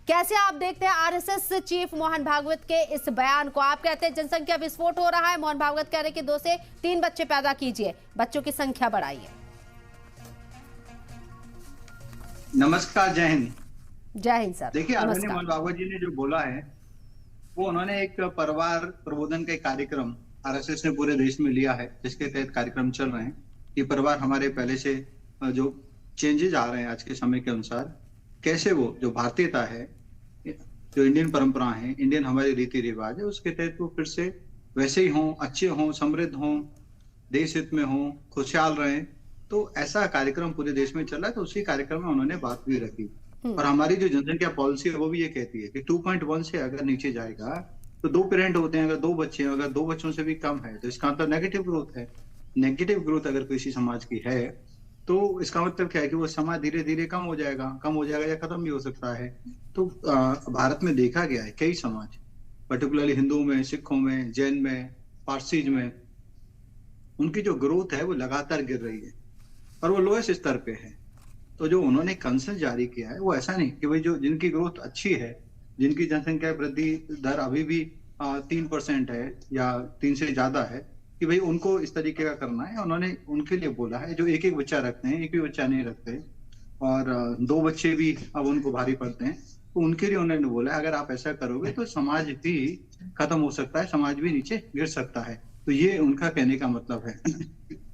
कैसे आप देखते हैं आरएसएस चीफ मोहन भागवत के इस बयान को? आप कहते हैं जनसंख्या विस्फोट हो रहा है, मोहन भागवत कह रहे हैं कि 2 से 3 बच्चे पैदा कीजिए, बच्चों की संख्या बढ़ाइए। नमस्कार, जय हिंद। जय हिंद सर। देखिए, आदरणीय नमस्कार। मोहन भागवत जी ने जो बोला है वो उन्होंने एक परिवार प्रबोधन का कार्यक्रम आरएसएस ने पूरे देश में लिया है, जिसके तहत कार्यक्रम चल रहे हैं। ये परिवार हमारे पहले से जो चेंजेज आ रहे हैं आज के समय के अनुसार, कैसे वो जो भारतीयता है, जो इंडियन परंपरा है, इंडियन हमारे रीति रिवाज है, उसके तहत वो फिर से वैसे ही हों, अच्छे हों, समृद्ध हों, देश हित में हों, खुशहाल रहें। तो ऐसा कार्यक्रम पूरे देश में चल रहा है। तो उसी कार्यक्रम में उन्होंने बात भी रखी। और हमारी जो जनसंख्या पॉलिसी है वो भी ये कहती है कि 2.1 से अगर नीचे जाएगा तो 2 पेरेंट होते हैं, अगर 2 बच्चे हैं, अगर 2 बच्चों से भी कम है तो इसका मतलब नेगेटिव ग्रोथ है। नेगेटिव ग्रोथ अगर किसी समाज की है तो इसका मतलब क्या है कि वो समाज धीरे धीरे कम हो जाएगा या खत्म भी हो सकता है। तो भारत में देखा गया है कई समाज, पर्टिकुलरली हिंदुओं में, सिखों में, जैन में, पारसीज में, उनकी जो ग्रोथ है वो लगातार गिर रही है और वो लोएस्ट स्तर पे है। तो जो उन्होंने कंसेंसस जारी किया है वो ऐसा नहीं कि भाई जो जिनकी ग्रोथ अच्छी है, जिनकी जनसंख्या वृद्धि दर अभी भी 3% है या 3 से ज्यादा है, कि भाई उनको इस तरीके का करना है। उन्होंने उनके लिए बोला है जो एक एक बच्चा रखते हैं, एक भी बच्चा नहीं रखते और 2 बच्चे भी अब उनको भारी पड़ते हैं, तो उनके लिए उन्होंने बोला है अगर आप ऐसा करोगे तो समाज भी खत्म हो सकता है, समाज भी नीचे गिर सकता है। तो ये उनका कहने का मतलब है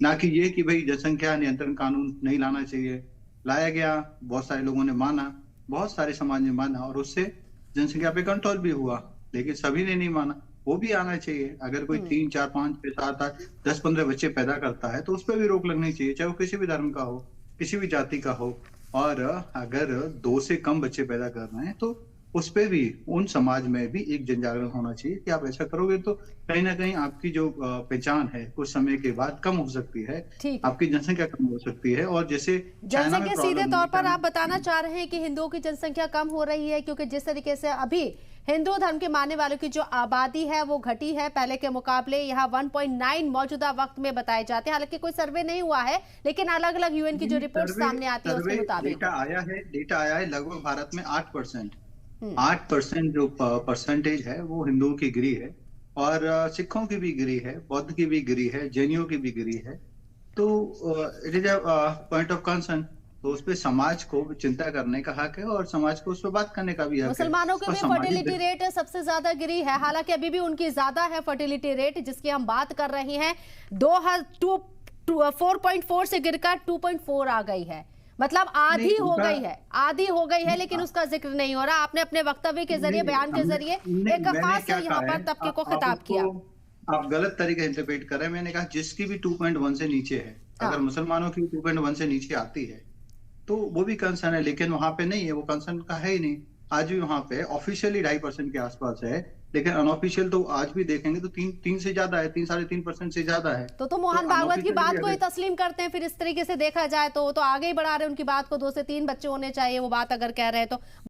ना कि ये कि भाई जनसंख्या नियंत्रण कानून नहीं लाना चाहिए। लाया गया, बहुत सारे लोगों ने माना, बहुत सारे समाज ने माना और उससे जनसंख्या पे कंट्रोल भी हुआ, लेकिन सभी ने नहीं माना। वो भी आना चाहिए। अगर कोई 3, 4, 5, 6, 7, 8, 10, 15 बच्चे पैदा करता है तो उस पर भी रोक लगनी चाहिए, चाहे वो किसी भी धर्म का हो, किसी भी जाति का हो। और अगर 2 से कम बच्चे पैदा कर रहे हैं तो उस पे भी, उन समाज में भी एक जन जागरण होना चाहिए कि आप ऐसा करोगे तो कहीं ना कहीं आपकी जो पहचान है कुछ समय के बाद कम हो सकती है, आपकी जनसंख्या कम हो सकती है। और जैसे जनसंख्या, सीधे तौर पर आप बताना चाह रहे हैं कि हिंदुओं की जनसंख्या कम हो रही है, क्योंकि जिस तरीके से अभी हिंदू धर्म के मानने वालों की जो आबादी है वो घटी है पहले के मुकाबले। यहाँ 1.9 मौजूदा वक्त में बताए जाते हैं, हालांकि कोई सर्वे नहीं हुआ है, लेकिन अलग अलग यूएन की जो रिपोर्ट सामने आती है उसके मुताबिक डेटा आया है लगभग भारत में 8% जो परसेंटेज है वो हिंदुओं की गिरी है और सिखों की भी गिरी है, बौद्ध की भी गिरी है, जैनियों की भी गिरी है। तो it is a point of concern. तो उस पर समाज को चिंता करने का हक है और समाज को उस पर बात करने का भी हक है। मुसलमानों की भी फर्टिलिटी रेट सबसे ज्यादा गिरी है, हालांकि अभी भी उनकी ज्यादा है फर्टिलिटी रेट जिसकी हम बात कर रहे हैं। 4.4 से गिरकर 2.4 आ गई है, मतलब आधी हो गई है, लेकिन उसका जिक्र नहीं हो रहा। आपने अपने वक्तव्य के जरिए, बयान के जरिए एक खास यहाँ पर तबके को खिताब किया। आप गलत तरीके से इंटरप्रेट कर रहे हैं। मैंने कहा जिसकी भी 2.1 से नीचे है, अगर मुसलमानों की 2.1 से नीचे आती है तो वो भी कंसर्न है, लेकिन वहां पे नहीं है, वो कंसर्न का है ही नहीं। आज भी वहां पे ऑफिशियली 2.5% के आसपास है, लेकिन अनऑफिशियल तो आज भी देखेंगे तो 3 से ज्यादा है, 3-3.5% से ज्यादा है। तो मोहन भागवत की बात को ही तस्लीम करते हैं फिर इस तरीके से देखा जाए तो आगे ही बढ़ा रहे हैं उनकी बात को, 2 से 3 बच्चे होने चाहिए वो बात अगर कह रहे हैं तो।